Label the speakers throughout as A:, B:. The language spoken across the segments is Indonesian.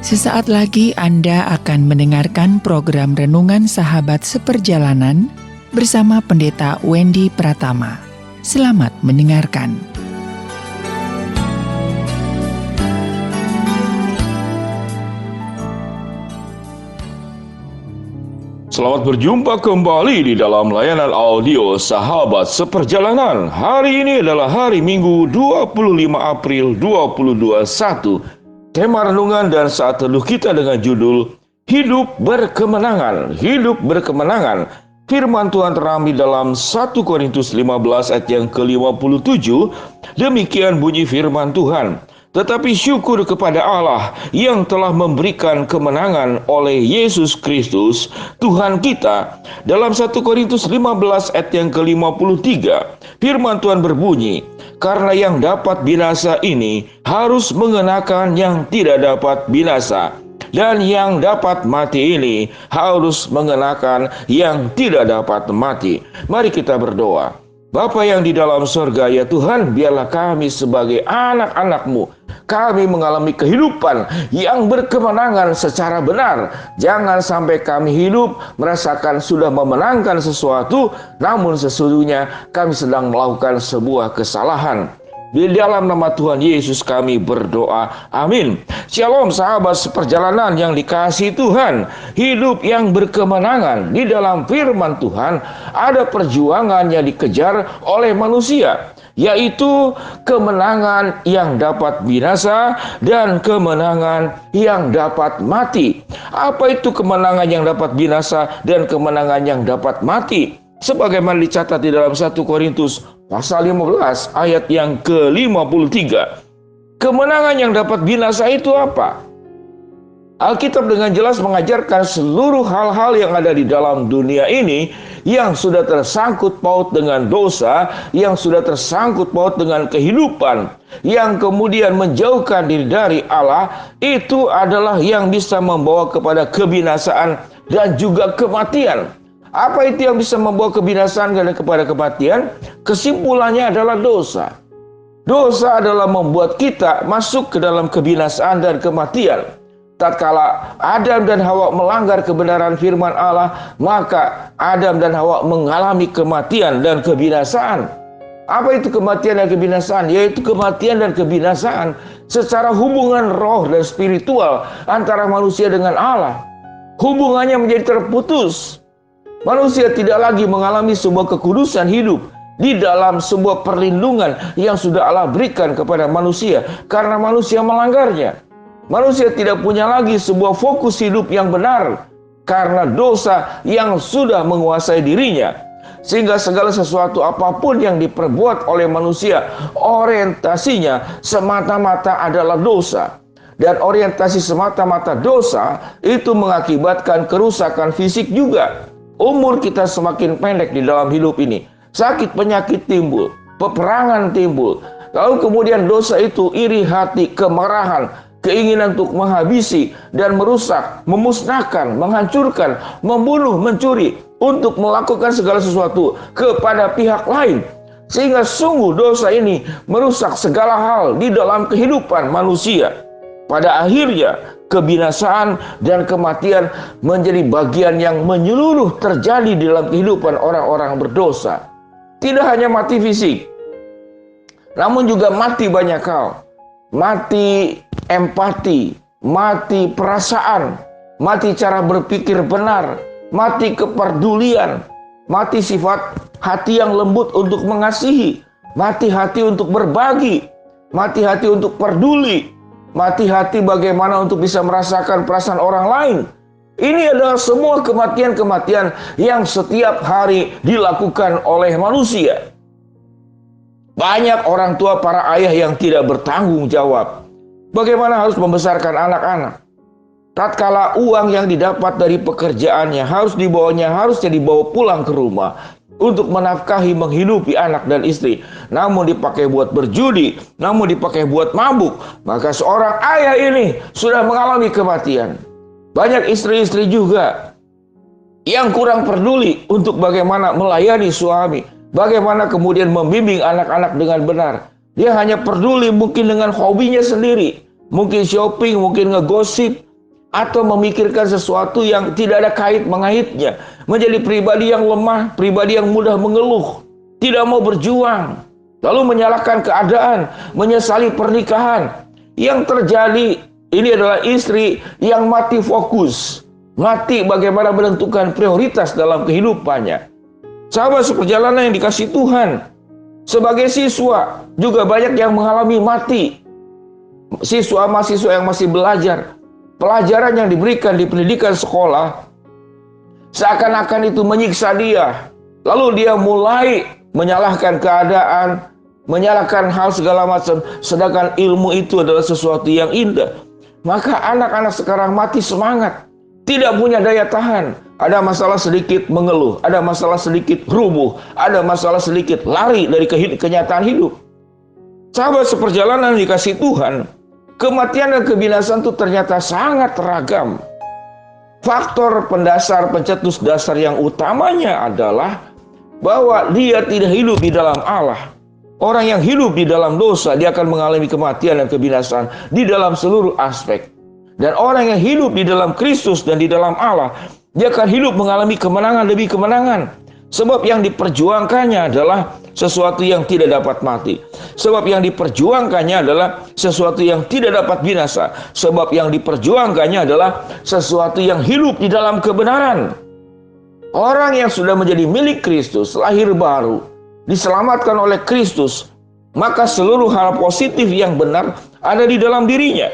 A: Sesaat lagi Anda akan mendengarkan program Renungan Sahabat Seperjalanan bersama Pendeta Wendy Pratama. Selamat mendengarkan.
B: Selamat berjumpa kembali di dalam layanan audio Sahabat Seperjalanan. Hari ini adalah hari Minggu 25 April 2021. Tema renungan dan saat teduh kita dengan judul Hidup Berkemenangan. Hidup Berkemenangan. Firman Tuhan terambil dalam 1 Korintus 15 ayat yang ke-57. Demikian bunyi firman Tuhan. Tetapi syukur kepada Allah yang telah memberikan kemenangan oleh Yesus Kristus, Tuhan kita. Dalam 1 Korintus 15 ayat yang ke-53, firman Tuhan berbunyi, karena yang dapat binasa ini harus mengenakan yang tidak dapat binasa. Dan yang dapat mati ini harus mengenakan yang tidak dapat mati. Mari kita berdoa. Bapa yang di dalam surga, ya Tuhan, biarlah kami sebagai anak-anak-Mu, kami mengalami kehidupan yang berkemenangan secara benar. Jangan sampai kami hidup merasakan sudah memenangkan sesuatu, namun sesungguhnya kami sedang melakukan sebuah kesalahan. Di dalam nama Tuhan Yesus kami berdoa. Amin. Shalom sahabat seperjalanan yang dikasihi Tuhan. Hidup yang berkemenangan di dalam firman Tuhan, ada perjuangan yang dikejar oleh manusia, yaitu kemenangan yang dapat binasa dan kemenangan yang dapat mati. Apa itu kemenangan yang dapat binasa dan kemenangan yang dapat mati? Sebagaimana dicatat di dalam 1 Korintus pasal 15 ayat yang ke-53. Kemenangan yang dapat binasa itu apa? Alkitab dengan jelas mengajarkan seluruh hal-hal yang ada di dalam dunia ini yang sudah tersangkut paut dengan dosa, yang sudah tersangkut paut dengan kehidupan, yang kemudian menjauhkan diri dari Allah, itu adalah yang bisa membawa kepada kebinasaan dan juga kematian. Apa itu yang bisa membawa kebinasaan dan kepada kematian? Kesimpulannya adalah dosa. Dosa adalah membuat kita masuk ke dalam kebinasaan dan kematian. Tatkala Adam dan Hawa melanggar kebenaran firman Allah, maka Adam dan Hawa mengalami kematian dan kebinasaan. Apa itu kematian dan kebinasaan? Yaitu kematian dan kebinasaan secara hubungan roh dan spiritual antara manusia dengan Allah. Hubungannya menjadi terputus. Manusia tidak lagi mengalami sebuah kekudusan hidup di dalam sebuah perlindungan yang sudah Allah berikan kepada manusia karena manusia melanggarnya. Manusia tidak punya lagi sebuah fokus hidup yang benar karena dosa yang sudah menguasai dirinya. Sehingga segala sesuatu apapun yang diperbuat oleh manusia, orientasinya semata-mata adalah dosa. Dan orientasi semata-mata dosa itu mengakibatkan kerusakan fisik juga. Umur kita semakin pendek di dalam hidup ini. Sakit penyakit timbul, peperangan timbul. Lalu kemudian dosa itu iri hati, kemarahan, keinginan untuk menghabisi dan merusak, memusnahkan, menghancurkan, membunuh, mencuri, untuk melakukan segala sesuatu kepada pihak lain. Sehingga sungguh dosa ini merusak segala hal di dalam kehidupan manusia. Pada akhirnya kebinasaan dan kematian menjadi bagian yang menyeluruh terjadi di dalam kehidupan orang-orang berdosa. Tidak hanya mati fisik, namun juga mati banyak hal. Mati empati, mati perasaan, mati cara berpikir benar, mati kepedulian, mati sifat hati yang lembut untuk mengasihi, mati hati untuk berbagi, mati hati untuk peduli, mati hati bagaimana untuk bisa merasakan perasaan orang lain. Ini adalah semua kematian-kematian yang setiap hari dilakukan oleh manusia. Banyak orang tua, para ayah yang tidak bertanggung jawab. Bagaimana harus membesarkan anak-anak? Tatkala uang yang didapat dari pekerjaannya harusnya dibawa pulang ke rumah untuk menafkahi, menghidupi anak dan istri, namun dipakai buat berjudi, namun dipakai buat mabuk, maka seorang ayah ini sudah mengalami kematian. Banyak istri-istri juga yang kurang peduli untuk bagaimana melayani suami, bagaimana kemudian membimbing anak-anak dengan benar. Dia hanya peduli mungkin dengan hobinya sendiri, mungkin shopping, mungkin ngegosip, atau memikirkan sesuatu yang tidak ada kait mengaitnya, menjadi pribadi yang lemah, pribadi yang mudah mengeluh, tidak mau berjuang, lalu menyalahkan keadaan, menyesali pernikahan. Yang terjadi ini adalah istri yang mati fokus, mati bagaimana menentukan prioritas dalam kehidupannya. Sahabat seperjalanan yang dikasihi Tuhan, sebagai siswa juga banyak yang mengalami mati. Siswa-mahasiswa yang masih belajar, pelajaran yang diberikan di pendidikan sekolah seakan-akan itu menyiksa dia. Lalu dia mulai menyalahkan keadaan, menyalahkan hal segala macam, sedangkan ilmu itu adalah sesuatu yang indah. Maka anak-anak sekarang mati semangat, tidak punya daya tahan. Ada masalah sedikit mengeluh, ada masalah sedikit rubuh, ada masalah sedikit lari dari kenyataan hidup. Sahabat seperjalanan dikasih Tuhan, kematian dan kebinasaan itu ternyata sangat ragam. Faktor pendasar, pencetus dasar yang utamanya adalah bahwa dia tidak hidup di dalam Allah. Orang yang hidup di dalam dosa, dia akan mengalami kematian dan kebinasaan di dalam seluruh aspek. Dan orang yang hidup di dalam Kristus dan di dalam Allah, dia akan hidup mengalami kemenangan demi kemenangan. Sebab yang diperjuangkannya adalah sesuatu yang tidak dapat mati. Sebab yang diperjuangkannya adalah sesuatu yang tidak dapat binasa. Sebab yang diperjuangkannya adalah sesuatu yang hidup di dalam kebenaran. Orang yang sudah menjadi milik Kristus, lahir baru, diselamatkan oleh Kristus, maka seluruh hal positif yang benar ada di dalam dirinya.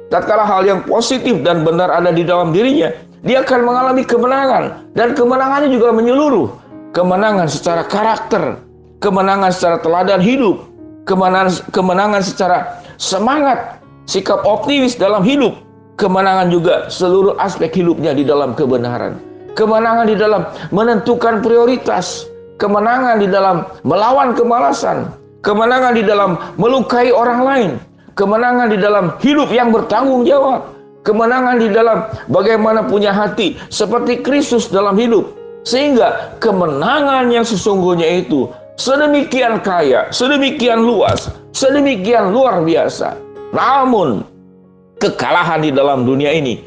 B: Tatkala hal yang positif dan benar ada di dalam dirinya, dia akan mengalami kemenangan. Dan kemenangannya juga menyeluruh. Kemenangan secara karakter, kemenangan secara teladan hidup, kemenangan secara semangat, sikap optimis dalam hidup, kemenangan juga seluruh aspek hidupnya di dalam kebenaran. Kemenangan di dalam menentukan prioritas, kemenangan di dalam melawan kemalasan, kemenangan di dalam melukai orang lain, kemenangan di dalam hidup yang bertanggung jawab, kemenangan di dalam bagaimana punya hati seperti Kristus dalam hidup. Sehingga kemenangan yang sesungguhnya itu sedemikian kaya, sedemikian luas, sedemikian luar biasa. Namun kekalahan di dalam dunia ini,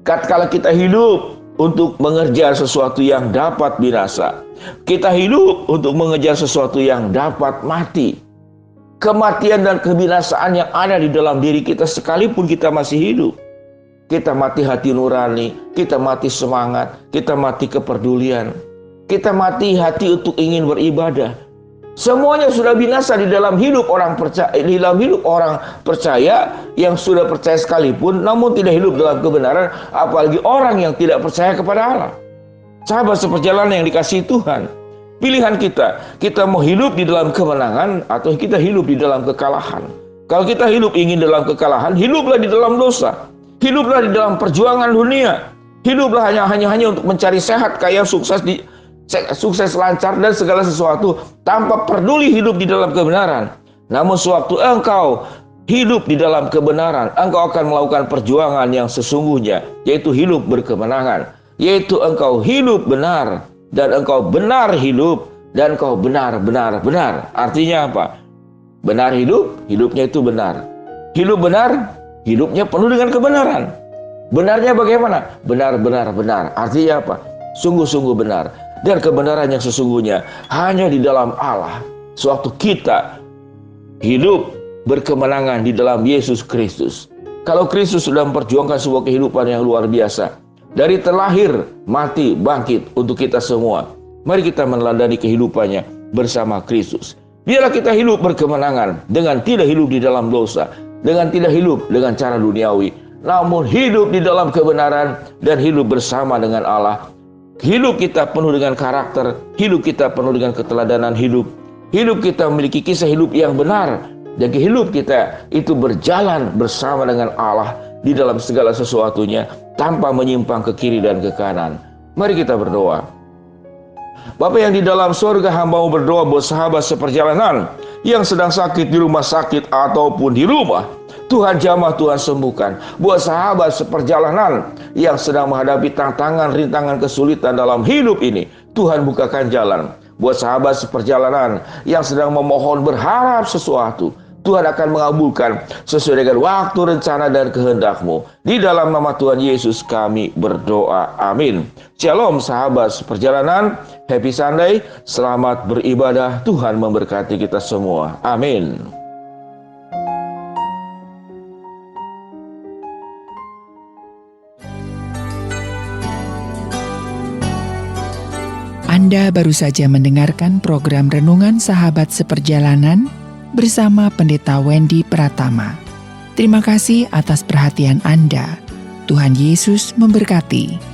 B: tatkala kita hidup untuk mengejar sesuatu yang dapat binasa, kita hidup untuk mengejar sesuatu yang dapat mati. Kematian dan kebinasaan yang ada di dalam diri kita sekalipun kita masih hidup. Kita mati hati nurani, kita mati semangat, kita mati kepedulian, kita mati hati untuk ingin beribadah. Semuanya sudah binasa di dalam hidup orang percaya, di dalam hidup orang percaya yang sudah percaya sekalipun, namun tidak hidup dalam kebenaran, apalagi orang yang tidak percaya kepada Allah. Sahabat seperjalanan yang dikasihi Tuhan, pilihan kita mau hidup di dalam kemenangan atau kita hidup di dalam kekalahan. Kalau kita hidup ingin dalam kekalahan, hiduplah di dalam dosa. Hiduplah di dalam perjuangan dunia. Hiduplah hanya untuk mencari sehat, kaya, sukses lancar dan segala sesuatu tanpa peduli hidup di dalam kebenaran. Namun sewaktu engkau hidup di dalam kebenaran, engkau akan melakukan perjuangan yang sesungguhnya, yaitu hidup berkemenangan, yaitu engkau hidup benar dan engkau benar hidup dan engkau benar. Artinya apa? Benar hidup, hidupnya itu benar. Hidup benar, hidupnya penuh dengan kebenaran. Benarnya bagaimana? Benar. Artinya apa? Sungguh-sungguh benar. Dan kebenaran yang sesungguhnya hanya di dalam Allah. Sewaktu kita hidup berkemenangan di dalam Yesus Kristus. Kalau Kristus sudah memperjuangkan sebuah kehidupan yang luar biasa, dari terlahir, mati, bangkit untuk kita semua, mari kita meneladani kehidupannya bersama Kristus. Biarlah kita hidup berkemenangan dengan tidak hidup di dalam dosa, dengan tidak hidup dengan cara duniawi, namun hidup di dalam kebenaran dan hidup bersama dengan Allah. Hidup kita penuh dengan karakter, hidup kita penuh dengan keteladanan hidup. Hidup kita memiliki kisah hidup yang benar, dan hidup kita itu berjalan bersama dengan Allah di dalam segala sesuatunya tanpa menyimpang ke kiri dan ke kanan. Mari kita berdoa. Bapa yang di dalam surga, hamba-Mu berdoa buat sahabat seperjalanan yang sedang sakit di rumah sakit ataupun di rumah. Tuhan jamah, Tuhan sembuhkan. Buat sahabat seperjalanan yang sedang menghadapi tantangan, rintangan, kesulitan dalam hidup ini, Tuhan bukakan jalan. Buat sahabat seperjalanan yang sedang memohon berharap sesuatu, Tuhan akan mengabulkan sesuai dengan waktu, rencana, dan kehendak-Mu. Di dalam nama Tuhan Yesus kami berdoa. Amin. Shalom sahabat seperjalanan. Happy Sunday. Selamat beribadah. Tuhan memberkati kita semua. Amin.
A: Anda baru saja mendengarkan program Renungan Sahabat Seperjalanan bersama Pendeta Wendy Pratama. Terima kasih atas perhatian Anda. Tuhan Yesus memberkati.